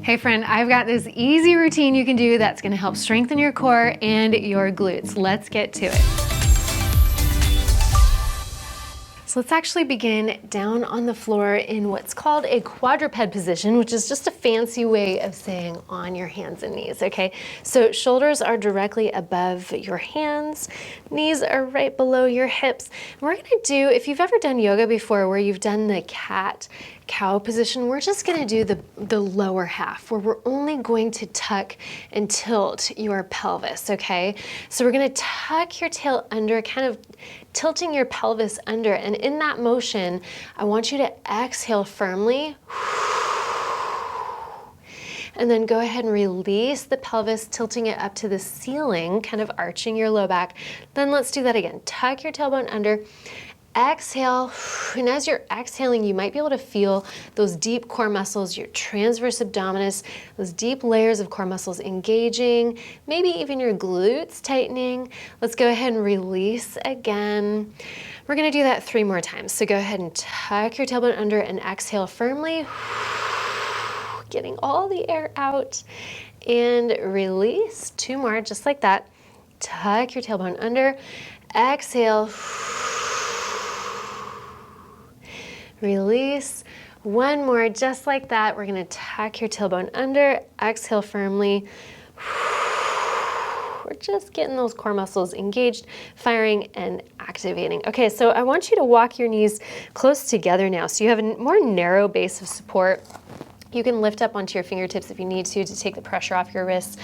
Hey friend, I've got this easy routine you can do that's gonna help strengthen your core and your glutes. Let's get to it. So let's actually begin down on the floor in what's called a quadruped position, which is just a fancy way of saying on your hands and knees, okay? So shoulders are directly above your hands, knees are right below your hips. And we're gonna do, if you've ever done yoga before where you've done the cat-cow position, we're just gonna do the lower half where we're only going to tuck and tilt your pelvis, okay? So we're gonna tuck your tail under, kind of tilting your pelvis under, and in that motion, I want you to exhale firmly, and then go ahead and release the pelvis, tilting it up to the ceiling, kind of arching your low back. Then let's do that again. Tuck your tailbone under, exhale, and as you're exhaling, you might be able to feel those deep core muscles, your transverse abdominis, those deep layers of core muscles engaging, maybe even your glutes tightening. Let's go ahead and release again. We're gonna do that 3 more times. So go ahead and tuck your tailbone under and exhale firmly, getting all the air out, and release. 2 more, just like that. Tuck your tailbone under, exhale, release. 1 more, just like that. We're gonna tuck your tailbone under, exhale firmly. We're just getting those core muscles engaged, firing and activating. Okay, so I want you to walk your knees close together now so you have a more narrow base of support. You can lift up onto your fingertips if you need to take the pressure off your wrists.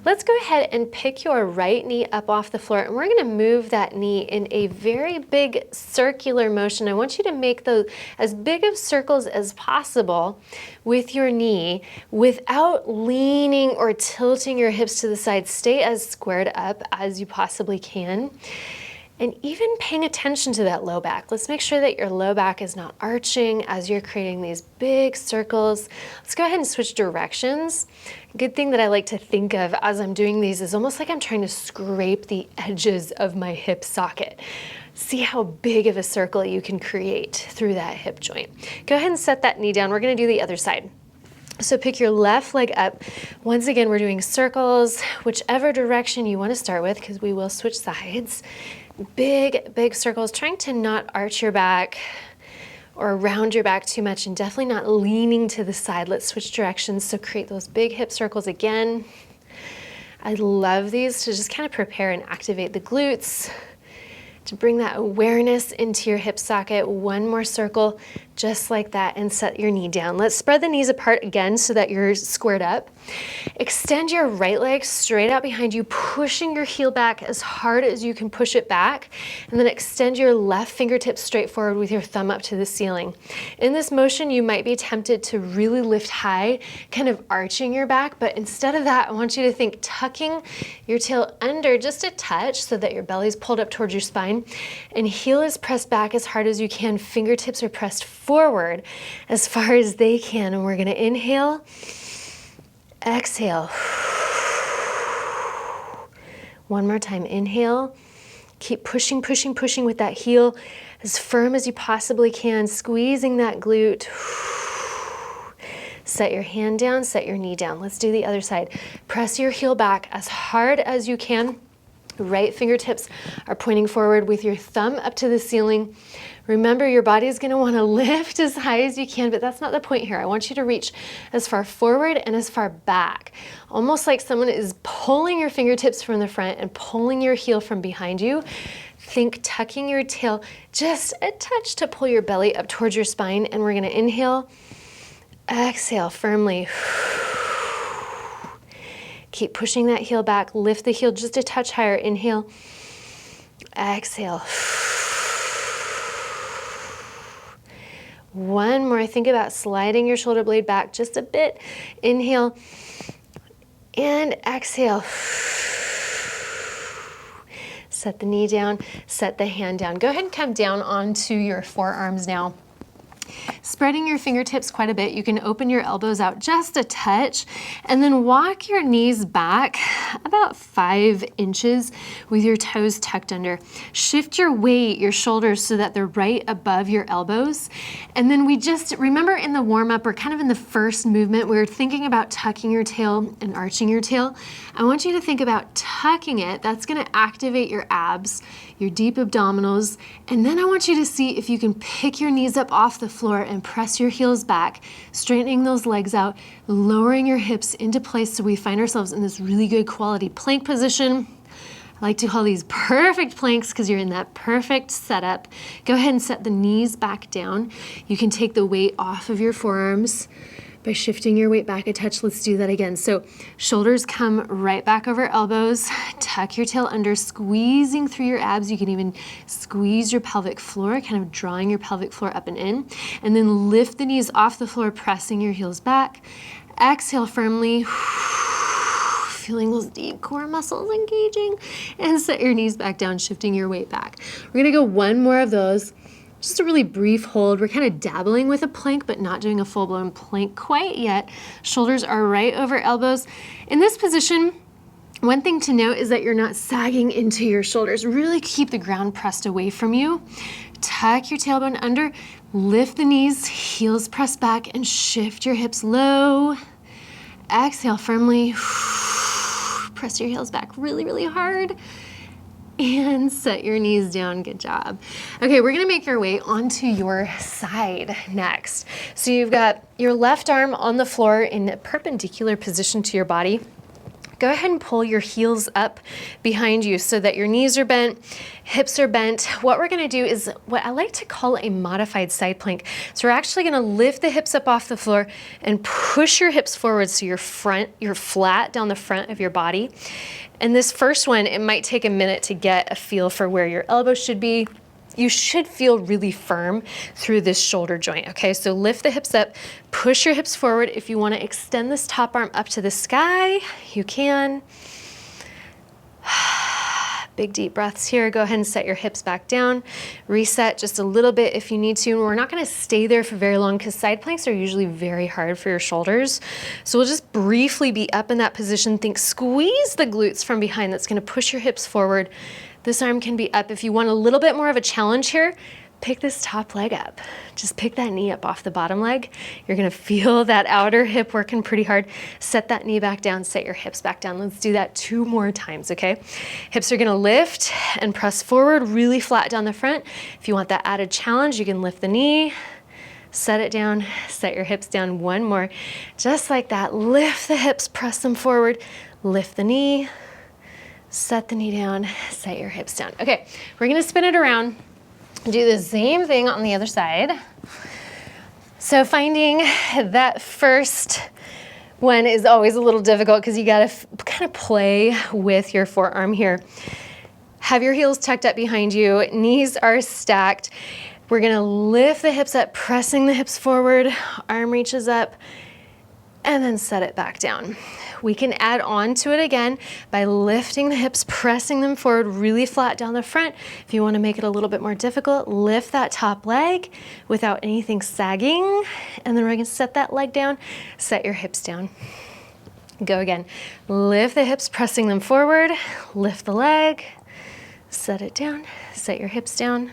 Let's go ahead and pick your right knee up off the floor, and we're gonna move that knee in a very big circular motion. I want you to make those as big of circles as possible with your knee without leaning or tilting your hips to the side. Stay as squared up as you possibly can. And even paying attention to that low back. Let's make sure that your low back is not arching as you're creating these big circles. Let's go ahead and switch directions. Good thing that I like to think of as I'm doing these is almost like I'm trying to scrape the edges of my hip socket. See how big of a circle you can create through that hip joint. Go ahead and set that knee down. We're gonna do the other side. So pick your left leg up. Once again, we're doing circles, whichever direction you want to start with, because we will switch sides. Big, big circles, trying to not arch your back or round your back too much, and definitely not leaning to the side. Let's switch directions. So create those big hip circles again. I love these to just kind of prepare and activate the glutes, to bring that awareness into your hip socket. 1 more circle, just like that, and set your knee down. Let's spread the knees apart again so that you're squared up. Extend your right leg straight out behind you, pushing your heel back as hard as you can push it back, and then extend your left fingertips straight forward with your thumb up to the ceiling. In this motion, you might be tempted to really lift high, kind of arching your back, but instead of that, I want you to think tucking your tail under just a touch so that your belly's pulled up towards your spine, and heel is pressed back as hard as you can. Fingertips are pressed forward as far as they can, and we're gonna inhale, exhale. 1 more time, inhale. Keep pushing, pushing, pushing with that heel as firm as you possibly can, squeezing that glute. Set your hand down, set your knee down. Let's do the other side. Press your heel back as hard as you can. Right fingertips are pointing forward with your thumb up to the ceiling. Remember, your body is going to want to lift as high as you can, but that's not the point here. I want you to reach as far forward and as far back, almost like someone is pulling your fingertips from the front and pulling your heel from behind you. Think tucking your tail just a touch to pull your belly up towards your spine, and we're going to inhale, exhale firmly. Keep pushing that heel back. Lift the heel just a touch higher. Inhale, exhale. 1 more. Think about sliding your shoulder blade back just a bit. Inhale and exhale. Set the knee down, set the hand down. Go ahead and come down onto your forearms now. Spreading your fingertips quite a bit, you can open your elbows out just a touch and then walk your knees back about 5 inches with your toes tucked under. Shift your weight, your shoulders, so that they're right above your elbows. And then we just, remember in the warm-up, or kind of in the first movement, we were thinking about tucking your tail and arching your tail. I want you to think about tucking it. That's gonna activate your abs, your deep abdominals, and then I want you to see if you can pick your knees up off the floor and press your heels back, straightening those legs out, lowering your hips into place so we find ourselves in this really good quality plank position. I like to call these perfect planks because you're in that perfect setup. Go ahead and set the knees back down. You can take the weight off of your forearms by shifting your weight back a touch. Let's do that again. So shoulders come right back over elbows, tuck your tail under, squeezing through your abs. You can even squeeze your pelvic floor, kind of drawing your pelvic floor up and in, and then lift the knees off the floor, pressing your heels back. Exhale firmly, feeling those deep core muscles engaging, and set your knees back down, shifting your weight back. We're gonna go one more of those. Just a really brief hold. We're kind of dabbling with a plank, but not doing a full-blown plank quite yet. Shoulders are right over elbows. In this position, one thing to note is that you're not sagging into your shoulders. Really keep the ground pressed away from you. Tuck your tailbone under, lift the knees, heels press back, and shift your hips low. Exhale firmly. Press your heels back really, really hard. And set your knees down, good job. Okay, we're gonna make our way onto your side next. So you've got your left arm on the floor in a perpendicular position to your body. Go ahead and pull your heels up behind you so that your knees are bent, hips are bent. What we're gonna do is what I like to call a modified side plank. So we're actually gonna lift the hips up off the floor and push your hips forward so you're flat down the front of your body. And this first one, it might take a minute to get a feel for where your elbows should be. You should feel really firm through this shoulder joint, okay? So lift the hips up, push your hips forward. If you wanna extend this top arm up to the sky, you can. Big deep breaths here. Go ahead and set your hips back down. Reset just a little bit if you need to. And we're not gonna stay there for very long because side planks are usually very hard for your shoulders. So we'll just briefly be up in that position. Think squeeze the glutes from behind. That's gonna push your hips forward. This arm can be up. If you want a little bit more of a challenge here, pick this top leg up. Just pick that knee up off the bottom leg. You're gonna feel that outer hip working pretty hard. Set that knee back down, set your hips back down. Let's do that 2 more times, okay? Hips are gonna lift and press forward, really flat down the front. If you want that added challenge, you can lift the knee, set it down, set your hips down. 1 more. Just like that, lift the hips, press them forward, lift the knee, set the knee down, set your hips down. Okay, we're gonna spin it around. Do the same thing on the other side. So finding that first one is always a little difficult because you gotta kind of play with your forearm here. Have your heels tucked up behind you, knees are stacked. We're gonna lift the hips up, pressing the hips forward, arm reaches up, and then set it back down. We can add on to it again by lifting the hips, pressing them forward really flat down the front. If you want to make it a little bit more difficult, lift that top leg without anything sagging. And then we're going to set that leg down, set your hips down. Go again. Lift the hips, pressing them forward, lift the leg, set it down, set your hips down.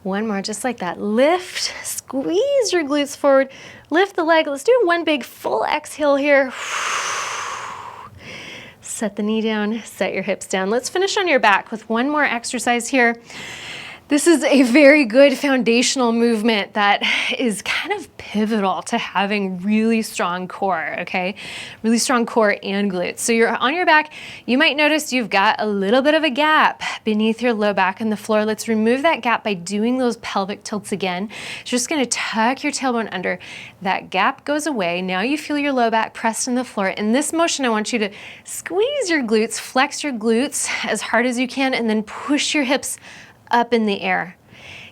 1 more, just like that. Lift, squeeze your glutes forward, lift the leg. Let's do 1 big full exhale here. Set the knee down, set your hips down. Let's finish on your back with 1 more exercise here. This is a very good foundational movement that is kind of pivotal to having really strong core, okay? Really strong core and glutes. So you're on your back, you might notice you've got a little bit of a gap beneath your low back and the floor. Let's remove that gap by doing those pelvic tilts again. Just gonna tuck your tailbone under. That gap goes away. Now you feel your low back pressed in the floor. In this motion, I want you to squeeze your glutes, flex your glutes as hard as you can, and then push your hips up in the air.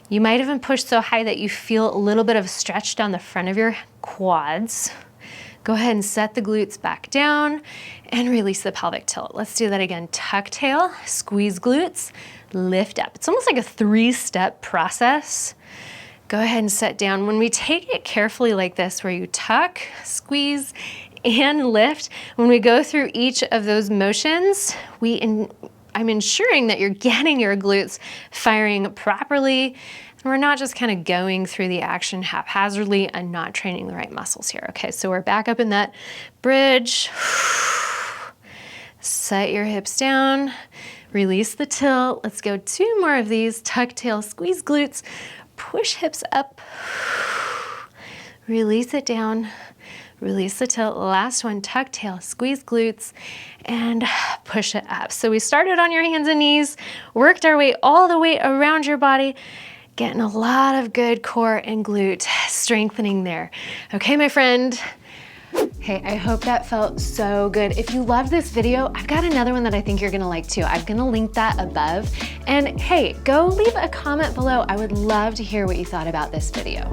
You might even push so high that you feel a little bit of stretch down the front of your quads. Go ahead and set the glutes back down and release the pelvic tilt. Let's do that again. Tuck tail, squeeze glutes, lift up. It's almost like a 3-step process. Go ahead and set down. When we take it carefully like this, where you tuck, squeeze, and lift, when we go through each of those motions, I'm ensuring that you're getting your glutes firing properly. And we're not just kind of going through the action haphazardly and not training the right muscles here. Okay, so we're back up in that bridge. Set your hips down, release the tilt. Let's go 2 more of these. Tuck tail, squeeze glutes, push hips up, release it down, release the tilt. Last one, tuck tail, squeeze glutes, and push it up. So we started on your hands and knees, worked our way all the way around your body, getting a lot of good core and glute strengthening there. Okay, my friend. Hey, I hope that felt so good. If you loved this video, I've got another one that I think you're gonna like too. I'm gonna link that above. And hey, go leave a comment below. I would love to hear what you thought about this video.